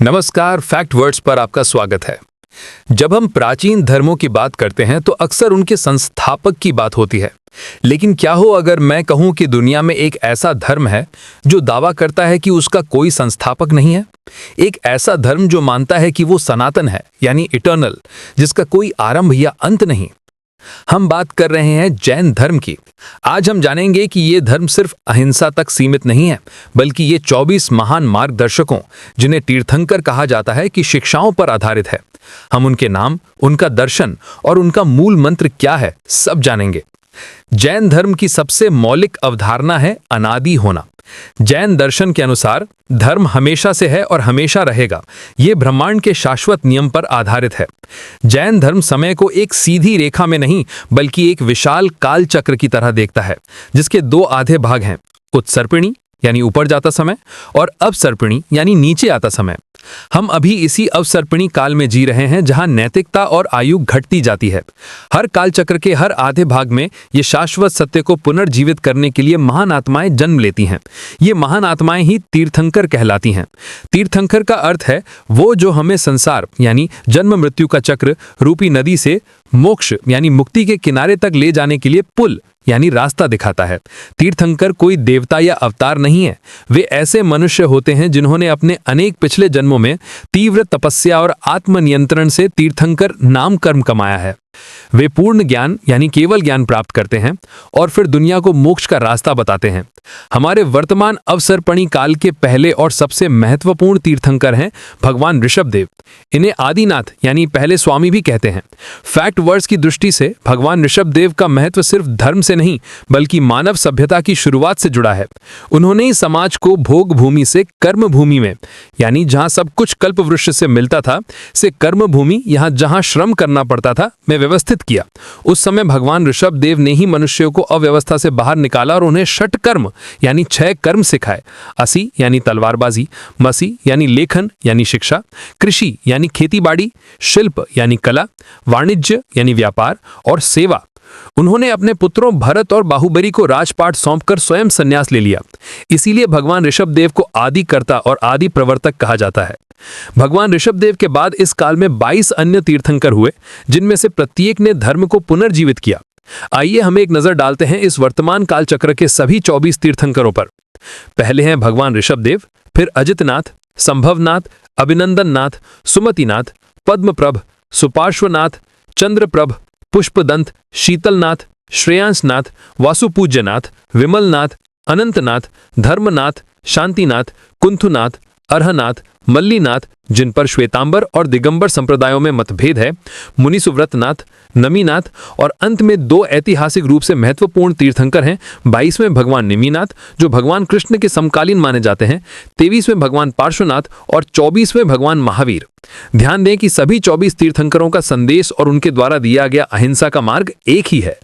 नमस्कार, fact words पर आपका स्वागत है। जब हम प्राचीन धर्मों की बात करते हैं तो अक्सर उनके संस्थापक की बात होती है। लेकिन क्या हो अगर मैं कहूं कि दुनिया में एक ऐसा धर्म है जो दावा करता है कि उसका कोई संस्थापक नहीं है। एक ऐसा धर्म जो मानता है कि वो सनातन है, यानी इटर्नल, जिसका कोई आरंभ या अंत नहीं। हम बात कर रहे हैं जैन धर्म की। आज हम जानेंगे कि ये धर्म सिर्फ अहिंसा तक सीमित नहीं है, बल्कि ये 24 महान मार्गदर्शकों, जिन्हें तीर्थंकर कहा जाता है, की शिक्षाओं पर आधारित है। हम उनके नाम, उनका दर्शन और उनका मूल मंत्र क्या है, सब जानेंगे। जैन धर्म की सबसे मौलिक अवधारणा है अनादि होना। जैन दर्शन के अनुसार धर्म हमेशा से है और हमेशा रहेगा। ये ब्रह्मांड के शाश्वत नियम पर आधारित है। जैन धर्म समय को एक सीधी रेखा में नहीं, बल्कि एक विशाल काल चक्र की तरह देखता है, जिसके दो आधे भाग हैं, उत्सर्पिणी यानी ऊपर जाता समय और अवसर्पिणी यानी नीचे आता समय। हम अभी इसी अवसर्पिणी काल में जी रहे हैं, जहां नैतिकता और आयु घटती जाती है। हर काल चक्र के हर आधे भाग में ये शाश्वत सत्य को पुनर्जीवित करने के लिए महान आत्माएं जन्म लेती हैं। ये महान आत्माएं ही तीर्थंकर कहलाती हैं। तीर्थंकर का अर्थ है वो जो हमें संसार यानी जन्म मृत्यु का चक्र रूपी नदी से मोक्ष यानी मुक्ति के किनारे तक ले जाने के लिए पुल यानी रास्ता दिखाता है। तीर्थंकर कोई देवता या अवतार नहीं है। वे ऐसे मनुष्य होते हैं जिन्होंने अपने अनेक पिछले जन्मों में तीव्र तपस्या और आत्मनियंत्रण से तीर्थंकर नाम कर्म कमाया है। वे पूर्ण ज्ञान यानी केवल ज्ञान प्राप्त करते हैं और फिर दुनिया को मोक्ष का रास्ता बताते हैं। हमारे वर्तमान अवसर्पणी काल के पहले और सबसे महत्वपूर्ण तीर्थंकर हैं भगवान ऋषभदेव। इन्हें आदिनाथ यानी पहले स्वामी भी कहते हैं। फैक्ट वर्ड्स की दृष्टि से भगवान ऋषभदेव का महत्व सिर्फ धर्म से नहीं, बल्कि मानव सभ्यता की शुरुआत से जुड़ा है। उन्होंने ही समाज को भोग भूमि से कर्म भूमि में, यानी जहां सब कुछ कल्प वृक्ष से मिलता था, से कर्म भूमि, यहां जहां श्रम करना पड़ता था, में व्यवस्थित किया। उस समय भगवान ऋषभदेव ने ही मनुष्यों को अव्यवस्था से बाहर निकाला और उन्हें षट कर्म यानी 6 कर्म सिखाए। असी यानी तलवारबाजी, मसी यानी लेखन यानी शिक्षा, कृषि यानी खेतीबाड़ी, शिल्प यानी कला, वाणिज्य यानी व्यापार और सेवा। उन्होंने अपने पुत्रों भरत और बाहुबली को राजपाट सौंपकर स्वयं संन्यास ले लिया। इसीलिए भगवान ऋषभदेव को आदिकर्ता और आदि प्रवर्तक कहा जाता है। भगवान ऋषभदेव के बाद इस काल में 22 अन्य तीर्थंकर हुए, जिनमें से प्रत्येक ने धर्म को पुनर्जीवित किया। आइए हम एक नजर डालते हैं इस वर्तमान काल चक्र के सभी 24 तीर्थंकरों पर। पहले हैं भगवान ऋषभदेव, फिर अजितनाथ, संभवनाथ, अभिनंदननाथ, सुमतिनाथ, पद्मप्रभ, सुपार्श्वनाथ, चंद्रप्रभ, पुष्पदंत, शीतलनाथ, श्रेयांसनाथ, वासुपूज्यनाथ, विमलनाथ, अनंतनाथ, धर्मनाथ, शांतिनाथ, कुंथुनाथ, अर्हनाथ, मल्लीनाथ, जिन पर श्वेतांबर और दिगंबर संप्रदायों में मतभेद है, मुनिसुव्रतनाथ, नमीनाथ और अंत में 2 ऐतिहासिक रूप से महत्वपूर्ण तीर्थंकर हैं। 22वें भगवान निमिनाथ, जो भगवान कृष्ण के समकालीन माने जाते हैं, 23वें भगवान पार्श्वनाथ और 24वें भगवान महावीर। ध्यान दें कि सभी 24 तीर्थंकरों का संदेश और उनके द्वारा दिया गया अहिंसा का मार्ग एक ही है।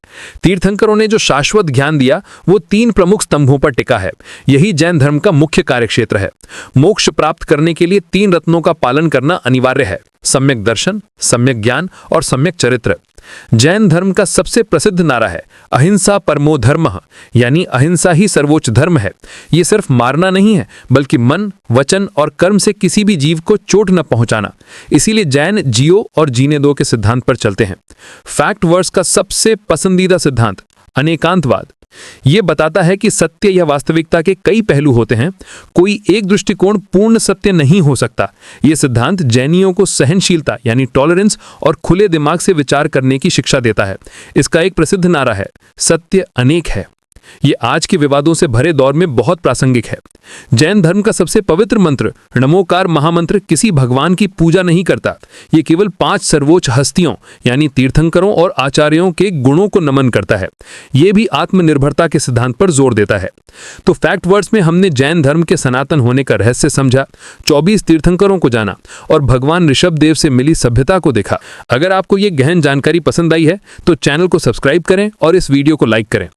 तीर्थंकरों ने जो शाश्वत ज्ञान दिया वो 3 प्रमुख स्तंभों पर टिका है। यही जैन धर्म का मुख्य कार्यक्षेत्र है। मोक्ष प्राप्त करने के लिए 3 रत्नों का पालन करना अनिवार्य है: सम्यक दर्शन, सम्यक ज्ञान और सम्यक चरित्र। जैन धर्म का सबसे प्रसिद्ध नारा है अहिंसा परमो धर्मः, यानी अहिंसा ही सर्वोच्च धर्म है। ये सिर्फ मारना नहीं है, बल्कि मन, वचन और कर्म से किसी भी जीव को चोट न पहुंचाना। इसीलिए जैन जियो और जीने दो के सिद्धांत पर चलते हैं। फैक्ट वर्ड्स का सबसे पसंदीदा सिद्धांत अनेकांतवाद। ये बताता है कि सत्य या वास्तविकता के कई पहलू होते हैं। कोई एक दृष्टिकोण पूर्ण सत्य नहीं हो सकता। ये सिद्धांत जैनियों को सहनशीलता यानी टॉलरेंस और खुले दिमाग से विचार करने की शिक्षा देता है। इसका एक प्रसिद्ध नारा है सत्य अनेक है। ये आज के विवादों से भरे दौर में बहुत प्रासंगिक है। जैन धर्म का सबसे पवित्र मंत्र नमोकार महामंत्र किसी भगवान की पूजा नहीं करता। ये केवल 5 सर्वोच्च हस्तियों यानी तीर्थंकरों और आचार्यों के गुणों को नमन करता है। ये भी आत्मनिर्भरता के सिद्धांत पर जोर देता है। तो फैक्ट वर्ड्स में हमने जैन धर्म के सनातन होने का रहस्य समझा, 24 तीर्थंकरों को जाना और भगवान ऋषभदेव से मिली सभ्यता को देखा। अगर आपको ये गहन जानकारी पसंद आई है तो चैनल को सब्सक्राइब करें और इस वीडियो को लाइक करें।